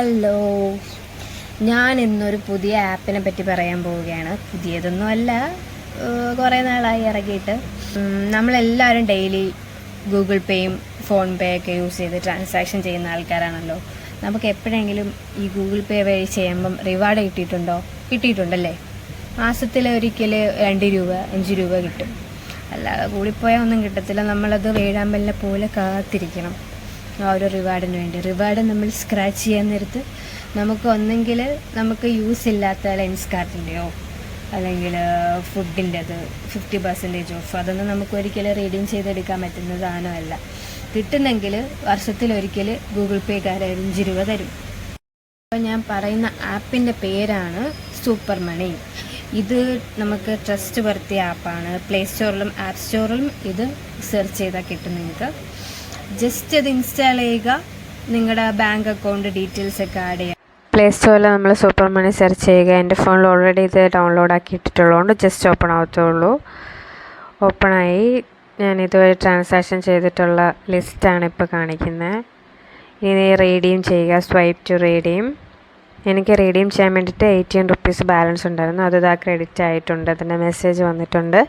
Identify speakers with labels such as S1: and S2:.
S1: Hello, ഞാൻ ഇന്നൊരു പുതിയ ആപ്പിനെ പറ്റി പറയാൻ പോവുകയാണ്. പുതിയതൊന്നുമല്ല, കുറേ നാളായി ഇറങ്ങിയിട്ട്. നമ്മളെല്ലാവരും ഡെയിലി ഗൂഗിൾ പേയും ഫോൺ പേ ഒക്കെ യൂസ് ചെയ്ത് ട്രാൻസാക്ഷൻ ചെയ്യുന്ന ആൾക്കാരാണല്ലോ. നമുക്ക് എപ്പോഴെങ്കിലും ഈ ഗൂഗിൾ പേ വഴി ചെയ്യുമ്പം റിവാർഡ് കിട്ടിയിട്ടുണ്ടല്ലേ? മാസത്തിൽ ഒരിക്കൽ 2 രൂപ 5 രൂപ കിട്ടും. അല്ലാതെ കൂടിപ്പോയാൽ ഒന്നും കിട്ടത്തില്ല. നമ്മളത് വേഴാമ്പലിനെ പോലെ കാത്തിരിക്കണം ആ ഒരു റിവാർഡിന് വേണ്ടി. റിവാർഡ് നമ്മൾ സ്ക്രാച്ച് ചെയ്യാൻ നേരത്ത് നമുക്ക് ഒന്നെങ്കിൽ നമുക്ക് യൂസ് ഇല്ലാത്ത ലെൻസ് കാർഡിൻ്റെയോ അല്ലെങ്കിൽ ഫുഡിൻ്റെത് 50% ഓഫ്, അതൊന്നും നമുക്ക് ഒരിക്കലും റീഡീം ചെയ്തെടുക്കാൻ പറ്റുന്ന സാധനമല്ല. കിട്ടുന്നെങ്കിൽ വർഷത്തിലൊരിക്കൽ ഗൂഗിൾ പേക്കാർ 5 രൂപ തരും. അപ്പോൾ ഞാൻ പറയുന്ന ആപ്പിൻ്റെ പേരാണ് സൂപ്പർ മണി. ഇത് നമുക്ക് ട്രസ്റ്റ് വർത്തിയ ആപ്പാണ്. പ്ലേ സ്റ്റോറിലും ആപ്പ് സ്റ്റോറിലും ഇത് സെർച്ച് ചെയ്താൽ കിട്ടും. നിങ്ങൾക്ക് ജസ്റ്റ് അത് ഇൻസ്റ്റാൾ ചെയ്യുക, നിങ്ങളുടെ ബാങ്ക് അക്കൗണ്ട് ഡീറ്റെയിൽസ് ഒക്കെ ആഡ് ചെയ്യുക.
S2: പ്ലേ സ്റ്റോറിൽ നമ്മൾ സൂപ്പർ മണി സെർച്ച് ചെയ്യുക. എൻ്റെ ഫോണിൽ ഓൾറെഡി ഇത് ഡൗൺലോഡ് ആക്കി ഇട്ടിട്ടുള്ളതുകൊണ്ട് ജസ്റ്റ് ഓപ്പൺ ആവത്തുള്ളൂ. ഓപ്പണായി ഞാൻ ഇതുവരെ ട്രാൻസാക്ഷൻ ചെയ്തിട്ടുള്ള ലിസ്റ്റാണ് ഇപ്പോൾ കാണിക്കുന്നത്. ഇനി റീഡീം ചെയ്യുക, സ്വൈപ്പ് ടു റീഡീം. എനിക്ക് റീഡീം ചെയ്യാൻ വേണ്ടിയിട്ട് 18 റുപ്പീസ് ബാലൻസ് ഉണ്ടായിരുന്നു. അത് ക്രെഡിറ്റ് ആയിട്ടുണ്ട്. അതിൻ്റെ മെസ്സേജ് വന്നിട്ടുണ്ട്.